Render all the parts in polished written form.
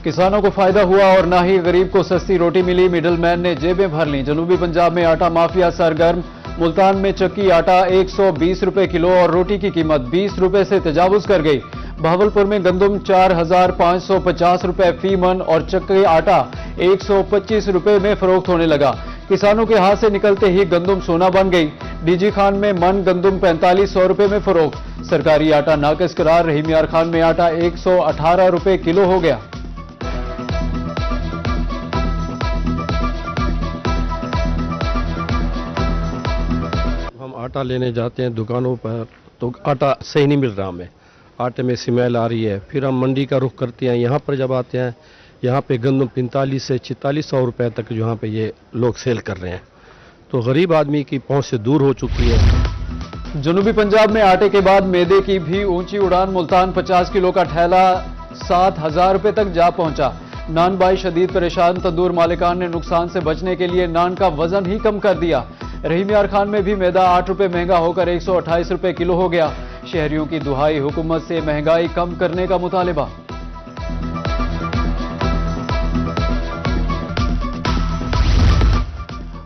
किसानों को फायदा हुआ और ना ही गरीब को सस्ती रोटी मिली, मिडलमैन ने जेबें भर लीं। जनूबी पंजाब में आटा माफिया सरगर्म, मुल्तान में चक्की आटा 120 रुपए किलो और रोटी की कीमत 20 रुपए से तजावुज कर गई। बहावलपुर में गंदम 4550 रुपए फी मन और चक्की आटा 125 रुपए में फरोख्त होने लगा। किसानों के हाथ से निकलते ही गंदम सोना बन गई। डीजी खान में मन गंदम 4500 रुपए में फरोख्त। सरकारी आटा नाकिस करार। रहीम यार खान में आटा 118 रुपए किलो हो गया। हम आटा लेने जाते हैं दुकानों पर तो आटा सही नहीं मिल रहा हमें, आटे में स्मेल आ रही है। फिर हम मंडी का रुख करते हैं, यहाँ पर जब आते हैं यहाँ पे गंदम 45 से 4400 रुपए तक जो यहाँ पे ये लोग सेल कर रहे हैं, तो गरीब आदमी की पहुंच से दूर हो चुकी है। जनूबी पंजाब में आटे के बाद मैदे की भी ऊंची उड़ान। मुल्तान 50 किलो का ठेला 7000 रुपए तक जा पहुंचा। नान बाई शदीद परेशान, तंदूर मालिकान ने नुकसान से बचने के लिए नान का वजन ही कम कर दिया। रहीम यार खान में भी मैदा 8 रुपए महंगा होकर 128 रुपए किलो हो गया। शहरियों की दुहाई, हुकूमत से महंगाई कम करने का मुतालिबा।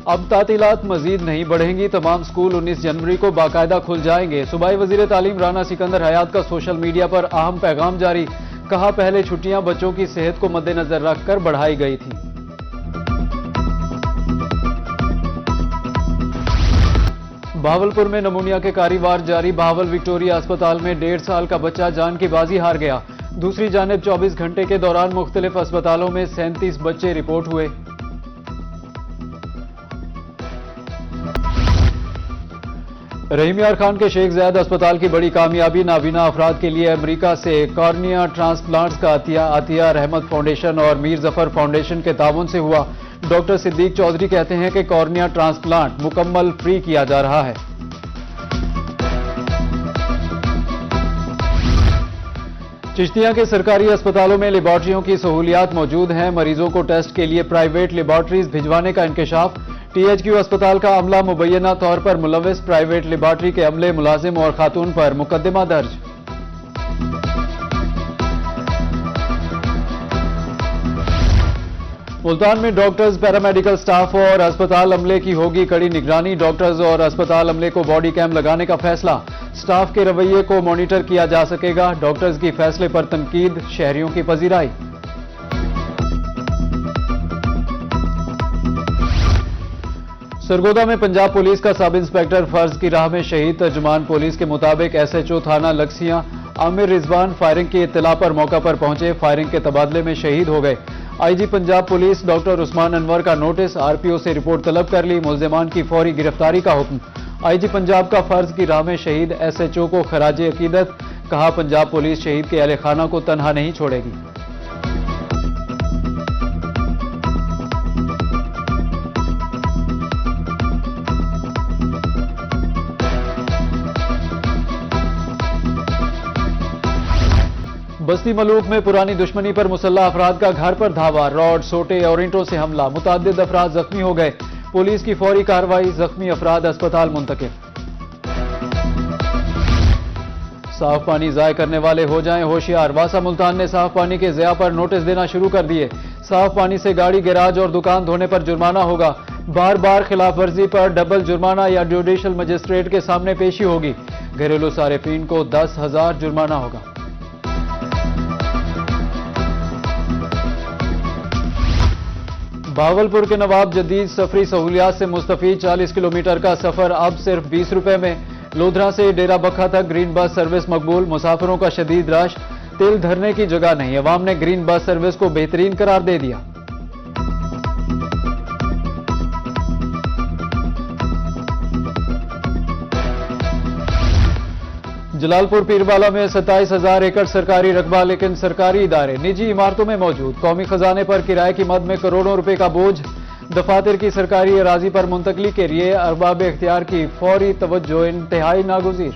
अब तातीलात मजीद नहीं बढ़ेंगी, तमाम स्कूल 19 जनवरी को बाकायदा खुल जाएंगे। सूबाई वजीर तालीम राना सिकंदर हयात का सोशल मीडिया पर अहम पैगाम जारी। कहा, पहले छुट्टियां बच्चों की सेहत को मद्देनजर रखकर बढ़ाई गई थी। बहावलपुर में नमूनिया के कारीवार जारी। बहावल विक्टोरिया अस्पताल में 1.5 साल का बच्चा जान की बाजी हार गया। दूसरी जानिब 24 घंटे के दौरान मुख्तलिफ अस्पतालों में 37 बच्चे रिपोर्ट हुए। रहीम यार खान के शेख ज़ैद अस्पताल की बड़ी कामयाबी। नाबीना अफराद के लिए अमेरिका से कॉर्निया ट्रांसप्लांट्स का आतिया रहमत फाउंडेशन और मीर जफर फाउंडेशन के ताउन से हुआ। डॉक्टर सिद्दीक चौधरी कहते हैं कि कॉर्निया ट्रांसप्लांट मुकम्मल फ्री किया जा रहा है। चिश्तिया के सरकारी अस्पतालों में लेबॉर्ट्रियों की सहूलियात मौजूद हैं। मरीजों को टेस्ट के लिए प्राइवेट लेबॉर्ट्रीज भिजवाने का इंकशाफ। THQ अस्पताल का अमला मुबैना तौर पर मुलविस। प्राइवेट लेबॉर्ट्री के अमले, मुलाजिम और खातून पर मुकदमा दर्ज। मुल्तान में डॉक्टर्स, पैरामेडिकल स्टाफ और अस्पताल अमले की होगी कड़ी निगरानी। डॉक्टर्स और अस्पताल अमले को बॉडी कैम लगाने का फैसला। स्टाफ के रवैये को मॉनिटर किया जा सकेगा। डॉक्टर्स की फैसले पर तनकीद, शहरियों की पजीराई। सरगोदा में पंजाब पुलिस का सब इंस्पेक्टर फर्ज की राह में शहीद। तर्जुमान पुलिस के मुताबिक SHO थाना लक्सियां आमिर रिजवान फायरिंग की इत्तला पर मौका पर पहुंचे। फायरिंग के तबादले में शहीद हो गए। IG Punjab police doctor Usman Anwar का नोटिस। RPO से रिपोर्ट तलब कर ली। मुल्जिमान की फौरी गिरफ्तारी का हुक्म। IG पंजाब का फर्ज की राह में शहीद SHO को खराजे अकीदत। कहा, पंजाब पुलिस शहीद के अहले खाना को तनहा नहीं छोड़ेगी। बस्ती मलूक में पुरानी दुश्मनी पर मुसल्लह अफराद का घर पर धावा। रॉड, सोटे और ईंटों से हमला। मुतअद्दिद अफराद जख्मी हो गए। पुलिस की फौरी कार्रवाई। जख्मी अफराद अस्पताल मुंतकिल। साफ पानी ज़ाय करने वाले हो जाएं होशियार। वासा मुल्तान ने साफ पानी के ज़या पर नोटिस देना शुरू कर दिए। साफ पानी से गाड़ी, गैराज और दुकान धोने पर जुर्माना होगा। बार बार खिलाफ वर्जी पर डबल जुर्माना या जुडिशल मजिस्ट्रेट के सामने पेशी होगी। घरेलू सारिफीन को 10,000 जुर्माना होगा। बहावलपुर के नवाब जदीद सफरी सहूलियात से मुस्तफीद। 40 किलोमीटर का सफर अब सिर्फ 20 रुपए में। लोधरा से डेरा बखा तक ग्रीन बस सर्विस मकबूल। मुसाफिरों का शदीद रश। तेल धरने की जगह नहीं। अवाम ने ग्रीन बस सर्विस को बेहतरीन करार दे दिया। जलालपुर पीरवाला में 27,000 एकड़ सरकारी रकबा, लेकिन सरकारी इदारे निजी इमारतों में मौजूद। कौमी खजाने पर किराए की मद में करोड़ों रुपए का बोझ। दफातर की सरकारी अराजी पर मुंतकली के लिए अरबाब इख्तियार की फौरी तवज्जो इंतहाई नागुज़ीर।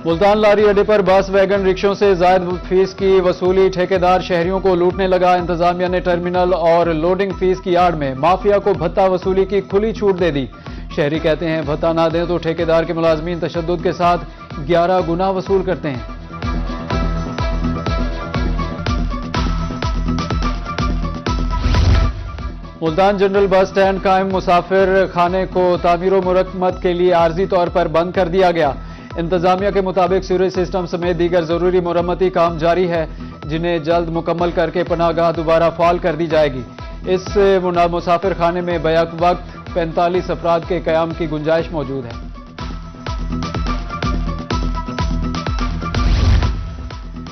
मुल्तान लारी अड्डे पर बस, वैगन, रिक्शों से जायद फीस की वसूली। ठेकेदार शहरियों को लूटने लगा। इंतजामिया ने टर्मिनल और लोडिंग फीस की आड़ में माफिया को भत्ता वसूली की खुली छूट दे दी। शहरी कहते हैं भत्ता ना दें तो ठेकेदार के मुलाजमीन तशद्दुद के साथ 11 गुना वसूल करते हैं। मुल्तान जनरल बस स्टैंड कायम मुसाफिर खाने को तामीर मुरम्मत के लिए आर्जी तौर पर बंद कर दिया गया। इंतजामिया के मुताबिक सीवरेज सिस्टम समेत दीगर जरूरी मुरम्मती काम जारी है, जिन्हें जल्द मुकम्मल करके पनाहगाह दोबारा फाल कर दी जाएगी। इस मुसाफिर खाने में बैक वक्त 45 अफराद के कयाम की गुंजाइश मौजूद है।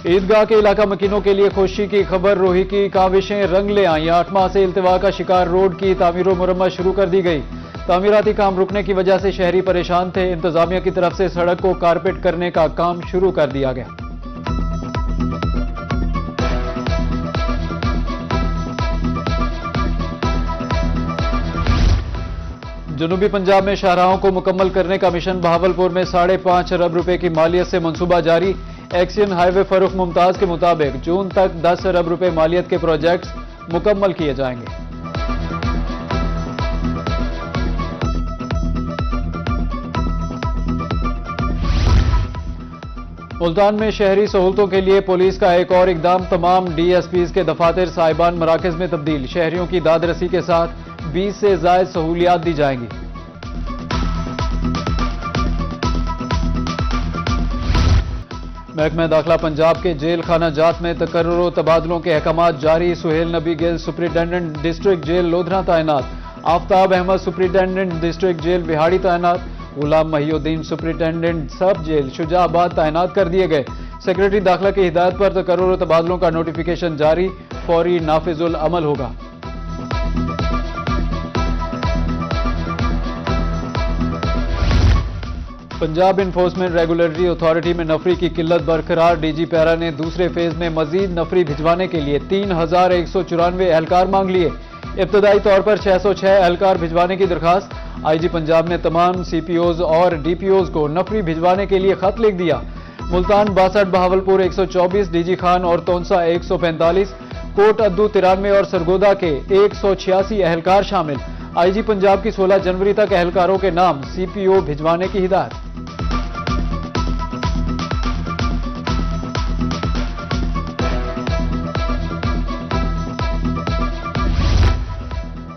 ईदगाह के इलाका मकीनों के लिए खुशी की खबर, रोही की काविशें रंग ले आईं। 8 माह से इल्तिवा का शिकार रोड की तामीर व मुरम्मत शुरू कर दी गई। तामीराती काम रुकने की वजह से शहरी परेशान थे। इंतजामिया की तरफ से सड़क को कारपेट करने का काम शुरू कर दिया गया। जनूबी पंजाब में शाहराहों को मुकम्मल करने का मिशन बहावलपुर में 5.5 अरब रुपए की मालियत से मंसूबा जारी। एक्सियन हाईवे फरूख मुमताज के मुताबिक जून तक 10 अरब रुपए मालियत के प्रोजेक्ट्स मुकम्मल किए जाएंगे। मुल्तान में शहरी सहूलतों के लिए पुलिस का एक और इकदाम, तमाम डीएसपीज के दफातर साहिबान मराकज में तब्दील। शहरियों की दाद रसी के साथ 20 से जायद सहूलियात दी जाएंगी। महकमा दाखिला पंजाब के जेल खाना जात में तकर्रुर तबादलों के अहकामात जारी। Suhail Nabi Gill superintendent district jail Lodhran तैनात। Aftab Ahmad superintendent district jail बिहाड़ी तैनात। Ghulam Mohiuddin superintendent sub jail Shujabad तैनात कर दिए गए। सेक्रेटरी दाखिला की हिदायत पर तकर्रुर तबादलों का नोटिफिकेशन जारी, फौरी नाफिजुल अमल होगा। पंजाब इन्फोर्समेंट रेगुलेटरी अथॉरिटी में नफरी की किल्लत बरकरार। डीजी पैरा ने दूसरे फेज में मजीद नफरी भिजवाने के लिए 3194 एहलकार मांग लिए। इब्तदाई तौर पर 606 एहलकार भिजवाने की दरखास्त। आईजी पंजाब ने तमाम सीपीओज और डीपीओज को नफरी भिजवाने के लिए खत लिख दिया। मुल्तान 62, बहावलपुर 124, डीजी खान और तोनसा 145, कोट अद्दू 93 और सरगोदा के 186 एहलकार शामिल। आईजी पंजाब की 16 जनवरी तक एहलकारों के नाम सीपीओ भिजवाने की हिदायत।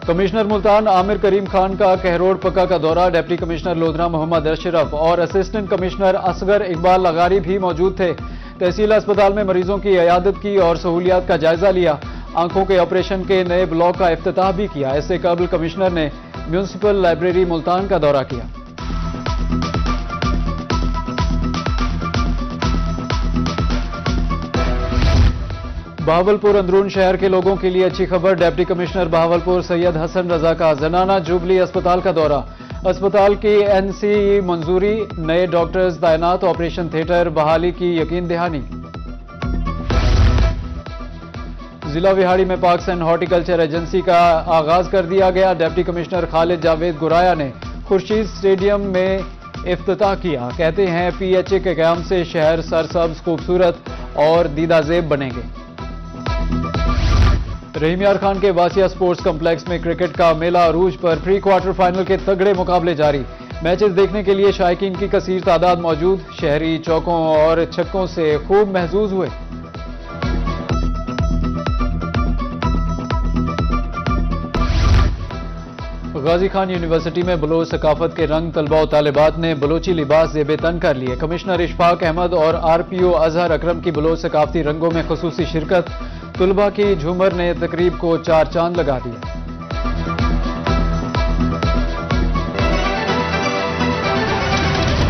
कमिश्नर मुल्तान आमिर करीम खान का कहरोड़ पक्का का दौरा। डिप्टी कमिश्नर लोधरा मोहम्मद अशरफ और असिस्टेंट कमिश्नर असगर इकबाल लगारी भी मौजूद थे। तहसील अस्पताल में मरीजों की इयादत की और सहूलियात का जायजा लिया। आंखों के ऑपरेशन के नए ब्लॉक का इफ्तिताह भी किया। इससे कबल कमिश्नर ने म्यूनिसिपल लाइब्रेरी मुल्तान का दौरा किया। बहावलपुर अंदरून शहर के लोगों के लिए अच्छी खबर। डिप्टी कमिश्नर बहावलपुर सैयद हसन रजा का जनाना जुबली अस्पताल का दौरा। अस्पताल की एनसी मंजूरी, नए डॉक्टर्स तैनात, ऑपरेशन थिएटर बहाली की यकीन दहानी। जिला विहाड़ी में पाकिस्तान हॉर्टिकल्चर एजेंसी का आगाज कर दिया गया। डिप्टी कमिश्नर खालिद जावेद गुराया ने खुर्शीद स्टेडियम में इफ्तिताह किया। कहते हैं पीएचए के क़याम से शहर सरसब्ज, खूबसूरत और दीदाजेब बनेंगे। रहीम यार खान के वासिया स्पोर्ट्स कॉम्प्लेक्स में क्रिकेट का मेला अरूज पर। प्री क्वार्टर फाइनल के तगड़े मुकाबले जारी। मैचेस देखने के लिए शायकीन की कसीर तादाद मौजूद। शहरी चौकों और छक्कों से खूब महजूज हुए। गाजी खान यूनिवर्सिटी में बलोच सकाफत के रंग, तलबा और तालिबात ने बलोची लिबास ज़ेबे तन कर लिए। कमिश्नर इशफाक अहमद और आरपीओ अजहर अकरम की बलोच सकाफती रंगों में खुसूसी शिरकत। तलबा की झूमर ने तकरीब को 4 चांद लगा दिया।